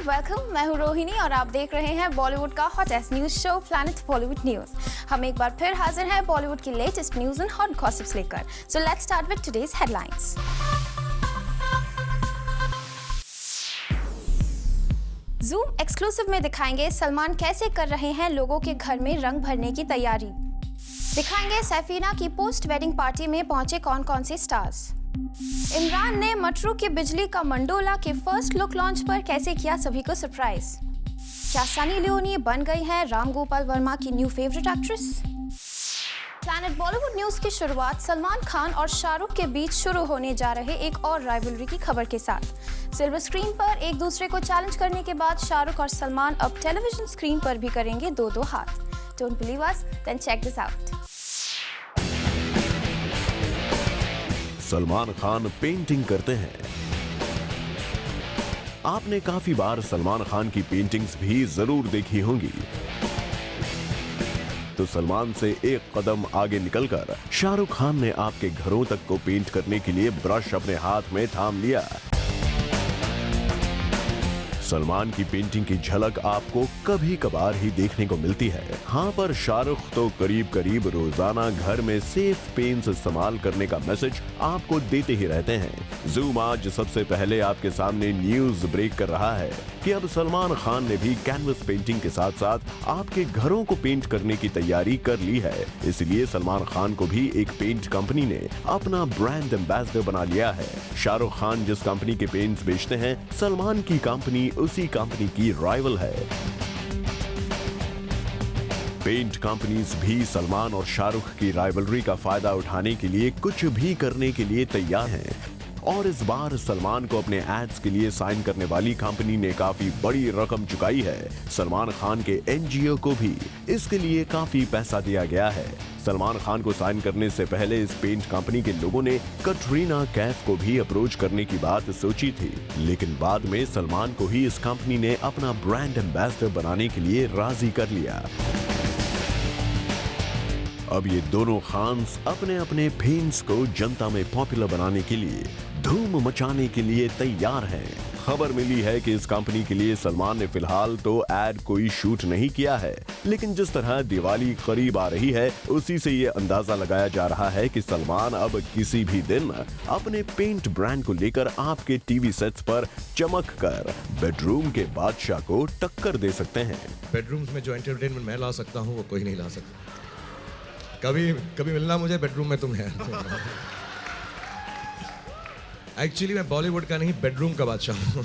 Welcome. मैं हूँ रोहिणी और आप देख रहे हैं बॉलीवुड का hottest news show planet Bollywood news. हम एक बार फिर हाजिर हैं बॉलीवुड की latest news and hot gossips लेकर। So let's start with today's headlines. Zoom exclusive में दिखाएंगे सलमान कैसे कर रहे हैं लोगों के घर में रंग भरने की तैयारी। दिखाएंगे सैफीना की पोस्ट वेडिंग पार्टी में पहुंचे कौन कौन से स्टार्स। इमरान ने मटरू की बिजली का मंडोला के फर्स्ट लुक लॉन्च पर कैसे किया सभी को सरप्राइज। क्या सनी लियोनी बन गई हैं राम गोपाल वर्मा की new favourite actress. Planet Bollywood news की शुरुआत सलमान खान और शाहरुख के बीच शुरू होने जा रहे एक और राइवलरी की खबर के साथ। सिल्वर स्क्रीन पर एक दूसरे को चैलेंज करने के बाद शाहरुख और सलमान अब टेलीविजन स्क्रीन पर भी करेंगे दो दो हाथ। Don't believe us? Then check this out. Salman Khan painting करते हैं। आपने काफी बार सलमान खान की पेंटिंग्स भी जरूर देखी होंगी। तो सलमान से एक कदम आगे निकलकर शाहरुख खान ने आपके घरों तक को पेंट करने के लिए ब्रश अपने हाथ में थाम लिया। सलमान की पेंटिंग की झलक आपको कभी कभार ही देखने को मिलती है। हाँ, पर शाहरुख तो करीब करीब रोजाना घर में सेफ पेंट्स इस्तेमाल करने का मैसेज आपको देते ही रहते हैं। जूम आज सबसे पहले आपके सामने न्यूज ब्रेक कर रहा है कि अब सलमान खान ने भी कैनवस पेंटिंग के साथ साथ आपके घरों को पेंट करने की तैयारी कर ली है। इसलिए सलमान खान को भी एक पेंट कंपनी ने अपना ब्रांड एम्बेसडर बना लिया है। शाहरुख खान जिस कंपनी के पेंट्स बेचते हैं, सलमान की कंपनी उसी कंपनी की राइवल है। पेंट कंपनीज भी सलमान और शाहरुख की राइवलरी का फायदा उठाने के लिए कुछ भी करने के लिए तैयार हैं। और इस बार सलमान को अपने एड्स के लिए साइन करने वाली कंपनी ने काफी बड़ी रकम चुकाई है। सलमान खान के एनजीओ को भी इसके लिए काफी पैसा दिया गया है। सलमान खान को साइन करने से पहले इस पेंट कंपनी के लोगों ने कटरीना कैफ को भी अप्रोच करने की बात सोची थी, लेकिन बाद में सलमान को ही इस कंपनी ने अपना ब्रांड एम्बेसडर बनाने के लिए राजी कर लिया। अब ये दोनों खान्स अपने अपने फेम्स को जनता में पॉपुलर बनाने के लिए धूम मचाने के लिए तैयार हैं। खबर मिली है कि इस कंपनी के लिए सलमान ने फिलहाल तो एड कोई शूट नहीं किया है, लेकिन जिस तरह दिवाली करीब आ रही है उसी से ये अंदाजा लगाया जा रहा है कि सलमान अब किसी भी दिन अपने पेंट ब्रांड को लेकर आपके टीवी सेट्स पर चमक कर बेडरूम के बादशाह को टक्कर दे सकते हैं। बेडरूम्स में जो एंटरटेनमेंट मैं ला सकता हूँ वो कोई नहीं ला सकता। कभी मिलना मुझे बेडरूम में तुम्हें। एक्चुअली मैं बॉलीवुड का नहीं बेडरूम का बादशाह हूँ।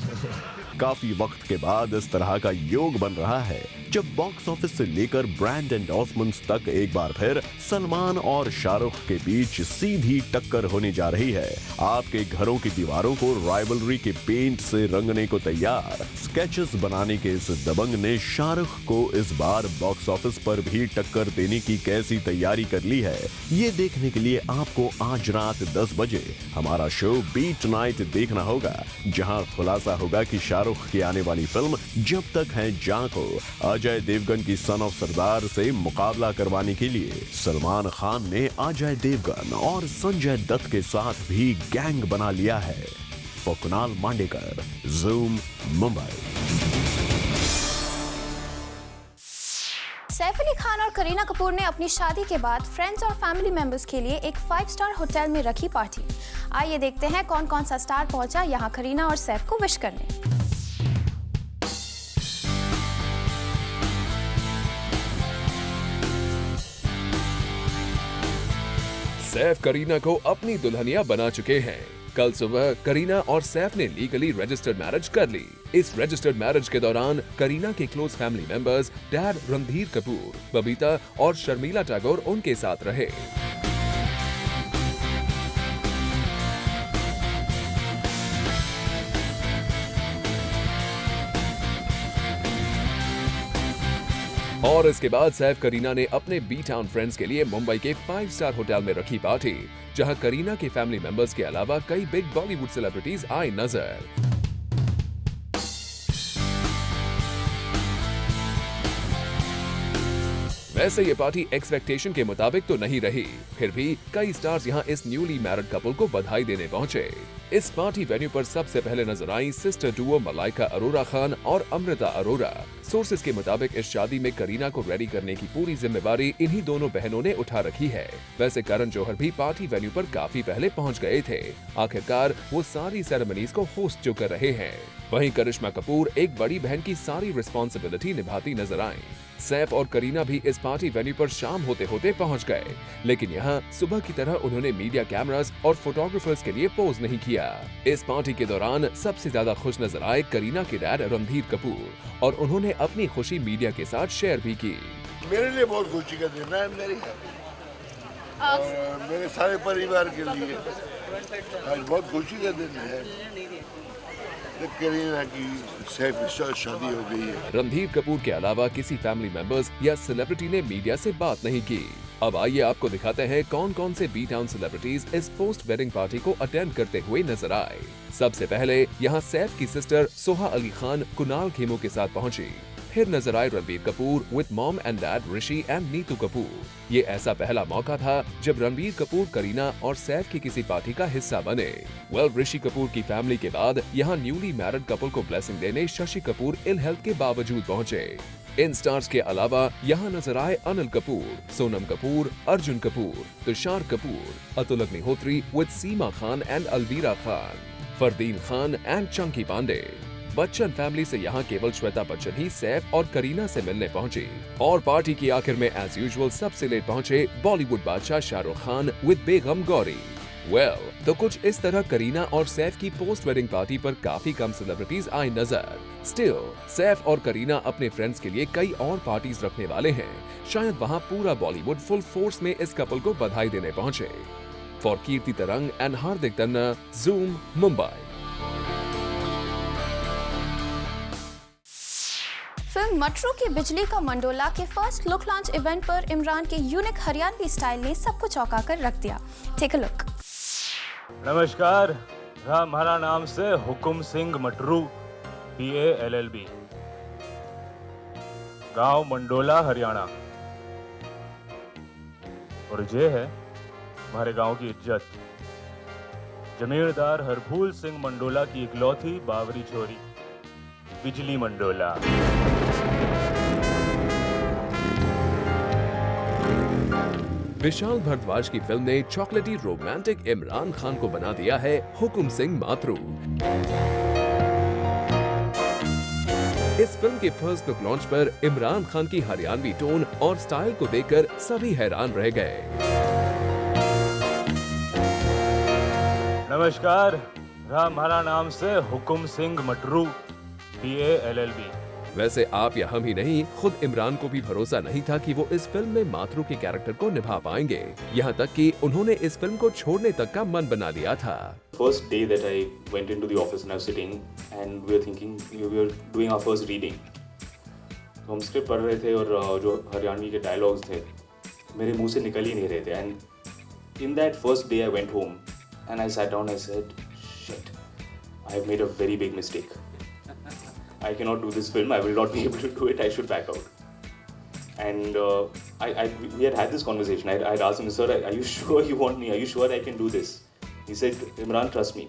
काफी वक्त के बाद इस तरह का योग बन रहा है जब बॉक्स ऑफिस से लेकर ब्रांड एंडोर्समेंट्स तक एक बार फिर सलमान और शाहरुख के बीच सीधी टक्कर होने जा रही है। आपके घरों की दीवारों को राइवलरी के पेंट से रंगने को तैयार स्केचेस बनाने के इस दबंग ने शाहरुख को इस बार बॉक्स ऑफिस पर भी टक्कर देने की कैसी तैयारी कर ली है, ये देखने के लिए आपको आज रात 10 बजे हमारा शो बीट नाइट देखना होगा, जहां खुलासा होगा कि शाहरुख की आने वाली फिल्म जब तक है जां को अजय देवगन की सन ऑफ सरदार से मुकाबला करवाने के लिए सलमान खान ने अजय देवगन और संजय दत्त के साथ भी गैंग बना लिया है। For Kunal Mandekar, Zoom, Mumbai. सैफ अली खान और करीना कपूर ने अपनी शादी के बाद फ्रेंड्स और फैमिली मेंबर्स के लिए एक 5-स्टार होटल में रखी पार्टी। आइए देखते हैं कौन कौन सा स्टार पहुंचा यहां करीना और सैफ को विश करने। सैफ करीना को अपनी दुल्हनिया बना चुके हैं। कल सुबह करीना और सैफ ने लीगली रजिस्टर्ड मैरिज कर ली। इस रजिस्टर्ड मैरिज के दौरान करीना के close family members dad Randhir Kapoor, Babita और शर्मिला टैगोर उनके साथ रहे। और इसके बाद सैफ करीना ने अपने बी टाउन फ्रेंड्स के लिए मुंबई के 5-स्टार होटल में रखी पार्टी, जहां करीना के फैमिली मेंबर्स के अलावा कई बिग बॉलीवुड सेलिब्रिटीज आए नजर। वैसे ये पार्टी एक्सपेक्टेशन के मुताबिक तो नहीं रही, फिर भी कई स्टार्स यहाँ इस न्यूली मैरिड कपल को बधाई देने पहुँचे। इस पार्टी वेन्यू पर सबसे पहले नजर आई सिस्टर डुओ मलाइका अरोरा खान और अमृता अरोरा। सोर्सेज के मुताबिक इस शादी में करीना को रेडी करने की पूरी जिम्मेवारी इन्हीं दोनों बहनों ने उठा रखी है। वैसे करण जौहर भी पार्टी वेन्यू पर काफी पहले पहुंच गए थे। आखिरकार वो सारी सेरेमनीज को होस्ट जो कर रहे हैं। वहीं करिश्मा कपूर एक बड़ी बहन की सारी रिस्पॉन्सिबिलिटी निभाती नजर आईं। सैफ और करीना भी इस पार्टी वेन्यू पर शाम होते होते पहुंच गए, लेकिन यहाँ सुबह की तरह उन्होंने मीडिया कैमरास और फोटोग्राफर्स के लिए पोज नहीं किया। इस पार्टी के दौरान सबसे ज्यादा खुश नजर आए करीना के डैड रणधीर कपूर, और उन्होंने अपनी खुशी मीडिया के साथ शेयर भी की। मेरे लिए बहुत खुशी का दिन है, मेरे सारे परिवार के लिए आज बहुत खुशी का दिन है। करीना की सैफ के साथ शादी हो गई है। रणधीर कपूर के अलावा किसी फैमिली मेंबर्स या सेलिब्रिटी ने मीडिया से बात नहीं की। अब आइए आपको दिखाते हैं कौन कौन से बी टाउन सेलिब्रिटीज इस पोस्ट वेडिंग पार्टी को अटेंड करते हुए नजर आए। सबसे पहले यहाँ सैफ की सिस्टर सोहा अली खान कुणाल खेमू के साथ पहुंची। फिर नजर आए Ranbir Kapoor with mom and dad Rishi and Neetu Kapoor. ये ऐसा पहला मौका था जब रणबीर कपूर करीना और सैफ की किसी पार्टी का हिस्सा बने। ऋषि कपूर की फैमिली के बाद यहाँ न्यूली मैरिड कपल को ब्लेसिंग देने शशि कपूर इल हेल्थ के बावजूद पहुँचे। इन स्टार्स के अलावा यहाँ नजर आए Anil Kapoor, Sonam Kapoor, Arjun Kapoor, Tushar Kapoor, Atul Agnihotri with Seema Khan and Alvira Khan, Fardeen Khan and Chunky Panday. Bachchan family से यहाँ केवल श्वेता बच्चन ही सैफ और करीना से मिलने पहुंची। और पार्टी की आखिर में एज यूजुअल सबसे लेट पहुंचे बॉलीवुड बादशाह शाहरुख खान विद बेगम गौरी। तो कुछ इस तरह करीना और सैफ की पोस्ट वेडिंग पार्टी पर काफी कम सेलिब्रिटीज आए नजर। स्टिल सैफ और करीना अपने फ्रेंड्स के लिए कई और पार्टीज रखने वाले हैं। शायद वहाँ पूरा बॉलीवुड फुल फोर्स में इस कपल को बधाई देने पहुंचे। फॉर कीर्ति तरंग and Hardik Tanna, zoom, Mumbai. Film Matru की बिजली का मंडोला के फर्स्ट लुक लॉन्च इवेंट पर इमरान के यूनिक हरियाणवी स्टाइल ने सबको चौंका कर रख दिया। Take a look. नमस्कार, हमारा नाम से हुकुम सिंह मटरू, BA LLB, गांव मंडोला हरियाणा। और ये है हमारे गांव की इज्जत, जमींदार हरभूल सिंह मंडोला की इकलौती बावरी छोरी बिजली मंडोला। विशाल भारद्वाज की फिल्म ने चॉकलेटी रोमांटिक इमरान खान को बना दिया है हुकुम सिंह मातरू। इस फिल्म के फर्स्ट लुक लॉन्च पर इमरान खान की हरियाणवी टोन और स्टाइल को देखकर सभी हैरान रह गए। नमस्कार, हमारा नाम से हुकुम सिंह मटरू, BA LLB। वैसे आप या हम ही नहीं, खुद इमरान को भी भरोसा नहीं था कि वो इस फिल्म में मातरू के कैरेक्टर को निभा पाएंगे। यहाँ तक कि उन्होंने इस फिल्म को छोड़ने तक का मन बना लिया था। First day that I went into the office and I was sitting and we were thinking, we were doing our first reading. तो हम स्क्रिप्ट पढ़ रहे थे और जो हरियाणवी के डायलॉग्स थे मेरे मुंह से निकल ही नहीं रहे थे। And in that first day I went home and I sat down. I said, shit, I have made a very big mistake. I cannot do this film. I will not be able to do it. I should back out. And we had this conversation. I had asked him, sir, are you sure you want me? Are you sure I can do this? He said, Imran, trust me.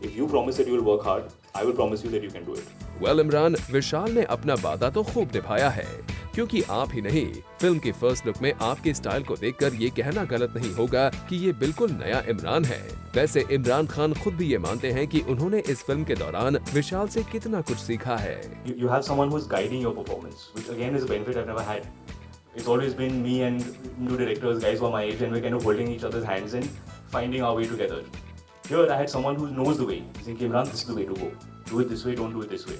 If you promise that you will work hard, I will promise you that you can do it. Imran, विशाल ने अपना वादा तो खूब निभाया है, क्योंकि आप ही नहीं, फिल्म के फर्स्ट लुक में आपके स्टाइल को देखकर ये कहना गलत नहीं होगा कि ये बिल्कुल नया इमरान है। वैसे इमरान खान खुद भी ये मानते हैं कि उन्होंने इस फिल्म के दौरान विशाल से कितना कुछ सीखा है। You have someone who's guiding your performance, which again is a benefit I've never had. It's always been me and new directors, guys who are my age, and we're kind of holding each other's hands and finding our way together. Here I had someone who knows the way. He's saying, Imran, this is the way to go. Do it this way, don't do it this way.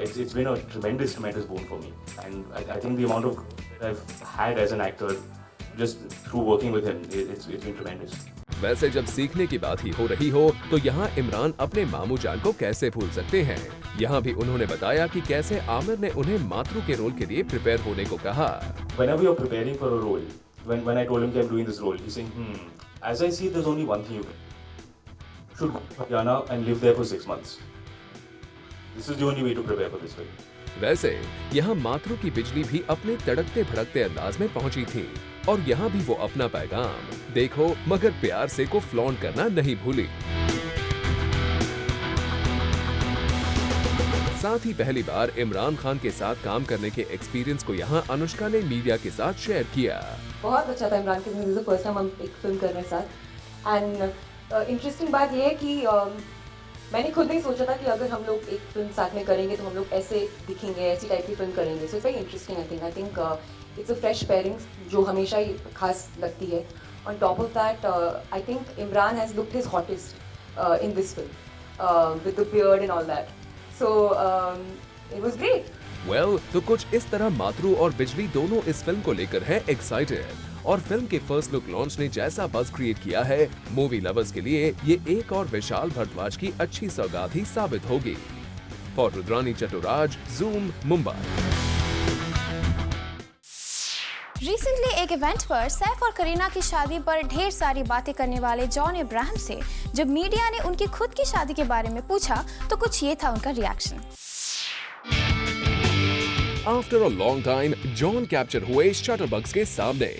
It's been a tremendous boon for me. And I think the amount of that I've had as an actor, just through working with him, it's been tremendous. वैसे जब सीखने की बात ही हो रही हो, तो यहाँ इमरान अपने मामू जान को कैसे भूल सकते हैं। यहाँ भी उन्होंने बताया कि कैसे आमिर ने उन्हें मातरू के रोल के लिए प्रिपेयर होने को कहा। Whenever you're preparing for a role, when I told him that I'm doing this role, he's saying, as I see it, there's only one thing you should go to Haryana and live there for 6 months. This is the only way to prepare for this film. वैसे यहाँ मातरू की बिजली भी अपने तड़कते भड़कते अंदाज में पहुंची थी और यहाँ भी वो अपना पैगाम देखो मगर प्यार से को फ्लॉन्ट करना नहीं भूली। साथ ही पहली बार इमरान खान के साथ काम करने के एक्सपीरियंस को यहाँ अनुष्का ने मीडिया के साथ शेयर किया। बहुत अच्छा था इमरान के साथ, फर्स्ट टाइम हम एक फिल्म कर रहे हैं साथ। एंड इंटरेस्टिंग बात ये है कि मैंने खुद नहीं सोचा था कि अगर हम लोग एक फिल्म साथ में करेंगे तो हम लोग ऐसे दिखेंगे, ऐसी टाइप की फिल्म करेंगे। So it's very interesting. I think it's a fresh pairing जो हमेशा ही खास लगती है। On top of that I think Imran has looked his hottest in this film with the beard and all that. So it was great. Well, तो कुछ इस तरह मातरू और बिजली दोनों इस फिल्म को लेकर है एक्साइटेड और फिल्म के फर्स्ट लुक लॉन्च ने जैसा बज़ क्रिएट किया है, मूवी लवर्स के लिए ये एक और विशाल भारद्वाज की अच्छी सौगात ही साबित होगी। For Rudrani Chattoraj, zoom, Mumbai. Recently एक इवेंट पर सैफ और करीना की शादी पर ढेर सारी बातें करने वाले जॉन अब्राहम से जब मीडिया ने उनकी खुद की शादी के बारे में पूछा तो कुछ ये था उनका reaction. After a long time John capture हुए शटरबग्स के सामने।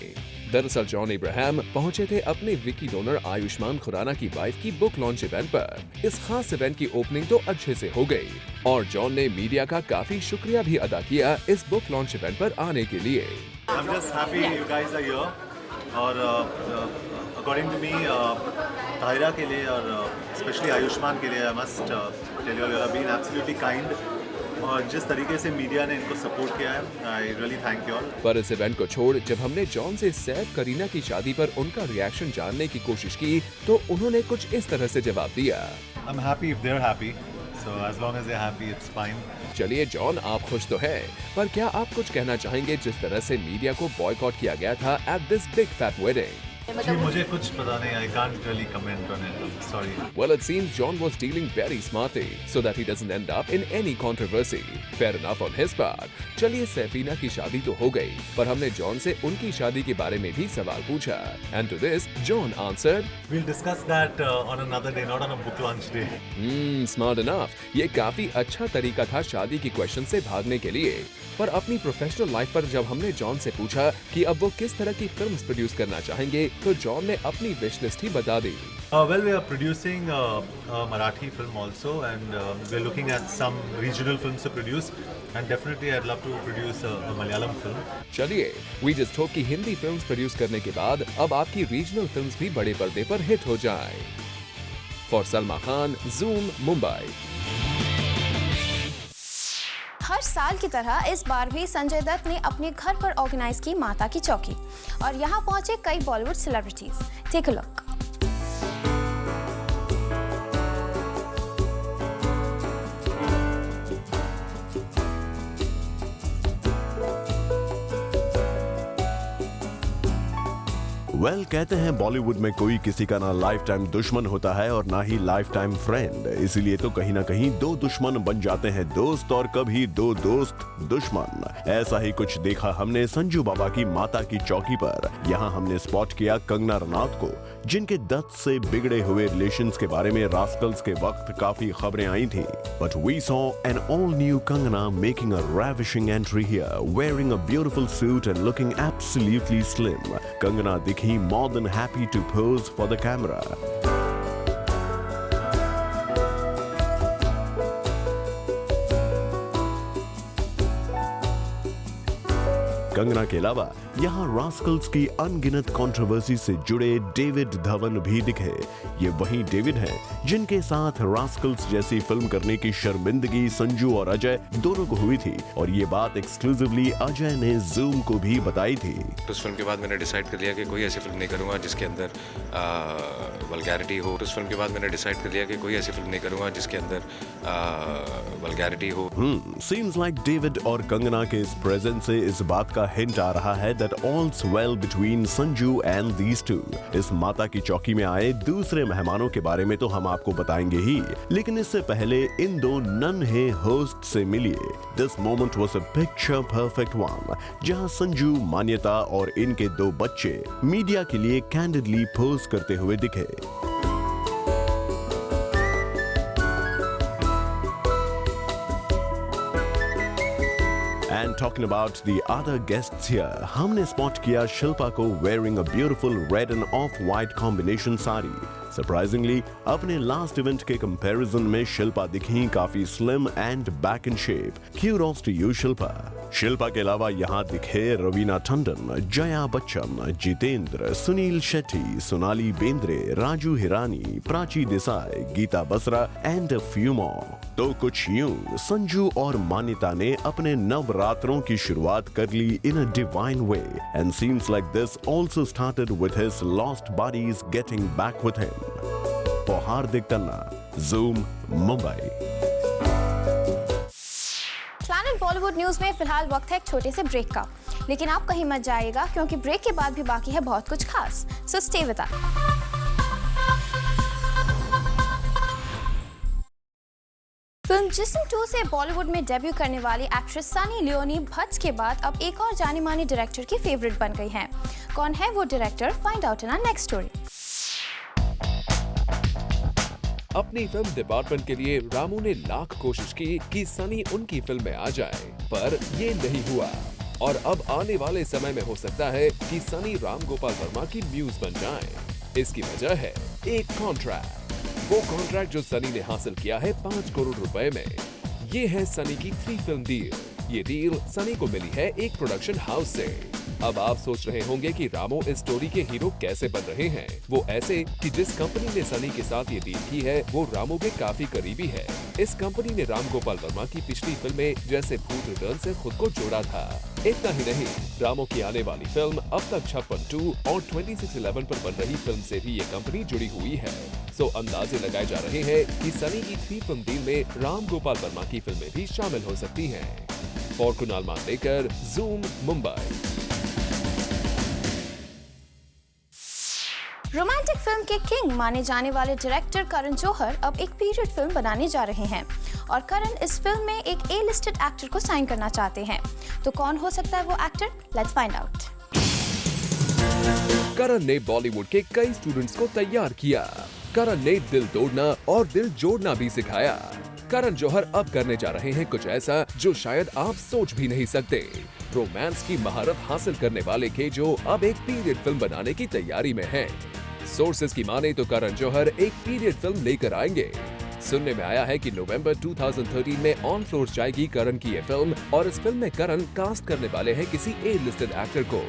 दरअसल जॉन अब्राहम पहुंचे थे अपने विकी डोनर आयुष्मान खुराना की वाइफ की बुक लॉन्च इवेंट पर। इस खास इवेंट की ओपनिंग तो अच्छे से हो गई और जॉन ने मीडिया का काफी शुक्रिया भी अदा किया इस बुक लॉन्च इवेंट पर आने के लिए। I'm just happy you guys are here और according to me ताहिरा के लिए और स्पेशली आयुष्मान के लिए I must tell you all have been absolutely kind और जिस तरीके से मीडिया ने इनको सपोर्ट किया है I really thank you all। पर इस इवेंट को छोड़ जब हमने जॉन से सैफ करीना की शादी पर उनका रिएक्शन जानने की कोशिश की तो उन्होंने कुछ इस तरह से जवाब दिया। I'm happy if they're happy so as long as they're happy it's fine। चलिए जॉन, आप खुश तो हैं, पर क्या आप कुछ कहना चाहेंगे जिस तरह से मीडिया को बॉयकॉट किया गया था at this big fat wedding? जी मुझे कुछ पता नहीं, I can't really comment on it, I'm sorry। Well, it seems John was dealing very smartly so that he doesn't end up in any controversy. Fair enough on his part। चलिए सैफीना की शादी तो हो गई, पर हमने जॉन से उनकी शादी के बारे में भी सवाल पूछा। And to this, John answered, We'll discuss that on another day, not on a book launch day। Smart enough। ये काफी अच्छा तरीका था शादी की क्वेश्चन से भागने के लिए। पर अपनी प्रोफेशनल लाइफ पर जब हमने जॉन से पूछा कि अब वो किस तरह की फिल्म्स प्रोड्यूस करना चाहेंगे तो जॉन ने अपनी विश लिस्ट ही बता दी। Well, we are producing a Marathi film also and we're looking at some regional films to produce and definitely I'd love to produce a Malayalam film। चलिए, we just hope कि Hindi films produce करने के बाद अब आपकी regional films भी बड़े पर्दे पर हिट हो जाएं। For Salma Khan, Zoom, Mumbai. हर साल की तरह इस बार भी संजय दत्त ने अपने घर पर ऑर्गेनाइज की माता की चौकी और यहाँ पहुंचे कई Bollywood celebrities. Take a look. Well, कहते हैं बॉलीवुड में कोई किसी का ना लाइफ टाइम दुश्मन होता है और ना ही लाइफ टाइम फ्रेंड। इसीलिए तो कहीं ना कहीं दो दुश्मन बन जाते हैं दोस्त और कभी दो दोस्त दुश्मन। ऐसा ही कुछ देखा हमने संजू बाबा की माता की चौकी पर। यहाँ हमने स्पॉट किया कंगना रनौत को, जिनके दत्त से बिगड़े हुए रिलेशंस के बारे में रास्कल्स के वक्त काफी खबरें आई थी। But we saw an all new Kangana making a ravishing entry here, wearing a beautiful suit and looking absolutely slim। Kangana दिखी more than happy to pose for the camera। Kangana के अलावा यहाँ रास्कल्स की अनगिनत कंट्रोवर्सी से जुड़े डेविड धवन भी दिखे। ये वही डेविड हैं जिनके साथ रास्कल्स जैसी फिल्म करने की शर्मिंदगी संजू और अजय दोनों को हुई थी और ये बात एक्सक्लूसिवली अजय ने जूम को भी बताई थी। उस फिल्म के बाद मैंने डिसाइड कर लिया कि कोई ऐसी फिल्म नहीं करूँगा जिसके अंदर वल्गैरिटी हो। उस फिल्म के बाद मैंने डिसाइड कर लिया कि कोई ऐसी फिल्म नहीं करूँगा जिसके अंदर वल्गैरिटी हो। सीम्स लाइक डेविड और कंगना के इस प्रेजेंस से इस बात का हिंट आ रहा है that all's well between Sanju and these two। इस माता की चौकी में आए दूसरे मेहमानों के बारे में तो हम आपको बताएंगे ही, लेकिन इससे पहले इन दो नन्हे होस्ट से मिलिए। This moment was a picture perfect one, जहां संजू, मान्यता और इनके दो बच्चे मीडिया के लिए कैंडिडली पोज करते हुए दिखे। And talking about the other guests here, हमने spot किया शिल्पा को wearing a beautiful red and off-white combination sari. Surprisingly, अपने last event के comparison में शिल्पा दिखी काफी slim and back in shape. Kudos to you, Shilpa. Shilpa के अलावा यहाँ दिखे Raveena Tandon, Jaya Bachchan, Jeetendra, Suniel Shetty, Sonali Bendre, Raju Hirani, Prachi Desai, Geeta Basra and a few more. तो कुछ यूं संजू और मान्यता ने अपने नवरात्रों की शुरुआत कर ली in a divine way, and seems like this also started with his lost buddies getting back with him. For Hardik Tanna, Zoom, Mumbai. Planet Bollywood news में फिलहाल वक्त है एक छोटे से ब्रेक का, लेकिन आप कहीं मत जाइएगा क्योंकि ब्रेक के बाद भी बाकी है बहुत कुछ खास. So stay with us. Film जिस्म 2 से बॉलीवुड में डेब्यू करने वाली एक्ट्रेस सनी लियोनी भट्ट के बाद अब एक और जाने माने डायरेक्टर की फेवरेट बन गई हैं. कौन है वो director? Find out in our next story. अपनी फिल्म डिपार्टमेंट के लिए रामू ने लाख कोशिश की कि सनी उनकी फिल्म में आ जाए, पर ये नहीं हुआ. और अब आने वाले समय में हो सकता है कि सनी राम गोपाल वर्मा की म्यूज बन जाएं. इसकी वजह है एक कॉन्ट्रैक्ट. वो कॉन्ट्रैक्ट जो सनी ने हासिल किया है 5 करोड़ रुपए में. ये है सनी की 3 फिल्म डील. ये डील सनी को मिली है एक प्रोडक्शन हाउस से. अब आप सोच रहे होंगे कि रामो इस स्टोरी के हीरो कैसे बन रहे हैं. वो ऐसे कि जिस कंपनी ने सनी के साथ ये डील की है वो रामो के काफी करीबी है. इस कंपनी ने राम गोपाल वर्मा की पिछली फिल्में जैसे भूत रिटर्न से खुद को जोड़ा था. इतना ही नहीं, रामो की आने वाली फिल्म अब तक 56-2 और 2611 पर बन रही फिल्म से भी ये कंपनी जुड़ी हुई है. सो अंदाजे लगाए जा रहे हैं कि सनी की 3 फिल्म डील में राम गोपाल वर्मा की फिल्में भी शामिल हो सकती हैं. For Kunal Mandlekar, Zoom, Mumbai. Romantic film के किंग माने जाने वाले डायरेक्टर करण जौहर अब एक पीरियड फिल्म बनाने जा रहे हैं और करण इस फिल्म में एक ए लिस्टेड एक्टर को साइन करना चाहते हैं. तो कौन हो सकता है वो actor? Let's find out. Karan ने बॉलीवुड के कई स्टूडेंट्स को तैयार किया. करण ने दिल तोड़ना और दिल जोड़ना भी सिखाया. करण जौहर अब करने जा रहे हैं कुछ ऐसा जो शायद आप सोच भी नहीं सकते. रोमांस की महारत हासिल करने वाले केजो अब एक पीरियड फिल्म बनाने की तैयारी में हैं. सोर्सेज की माने तो करण जौहर एक पीरियड फिल्म लेकर आएंगे. सुनने में आया है कि नवंबर 2013 में ऑन फ्लोर जाएगी करण की ये फिल्म और इस फिल्म में करण कास्ट करने वाले हैं किसी ए लिस्टेड एक्टर को.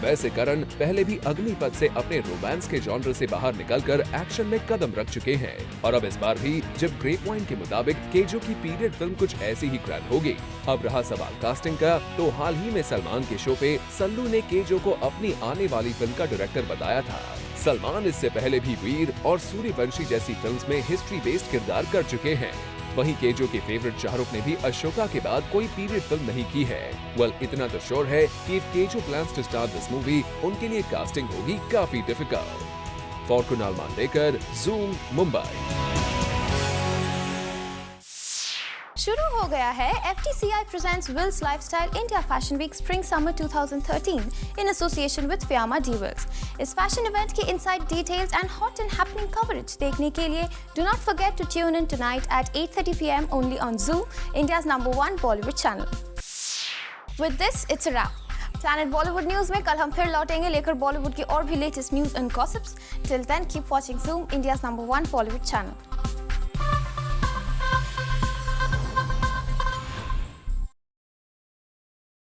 वैसे करण पहले भी अग्निपथ से अपने रोमांस के जॉनर से बाहर निकलकर एक्शन में कदम रख चुके हैं और अब इस बार भी जब ग्रेपवाइन के मुताबिक केजो की पीरियड फिल्म कुछ ऐसी ही ग्रैंड होगी. अब रहा सवाल कास्टिंग का, तो हाल ही में सलमान के शो पे सल्लू ने केजो को अपनी आने वाली फिल्म का डायरेक्टर बताया था. सलमान इससे पहले भी वीर और सूर्यवंशी जैसी फिल्म्स में हिस्ट्री बेस्ड किरदार कर चुके हैं. वहीं केजो के फेवरेट शाहरुख ने भी अशोका के बाद कोई पीरियड फिल्म नहीं की है. वेल, इतना तो श्योर है कि if KJo plans to start this movie, उनके लिए कास्टिंग होगी काफी difficult. For Kunal Mandlekar, Zoom, Mumbai. शुरू हो गया है FTCI presents Wills Lifestyle India Fashion Week Spring Summer 2013 in association with Fiamma DeWills. इस फैशन इवेंट की inside details and hot and happening coverage देखने के लिए do not forget to tune in tonight at 8:30 PM only on Zoom, India's #1 Bollywood channel. With this, it's a wrap. Planet Bollywood News में कल हम फिर लौटेंगे लेकर बॉलीवुड की और भी latest news and gossips. Till then, keep watching Zoom, India's #1 Bollywood channel.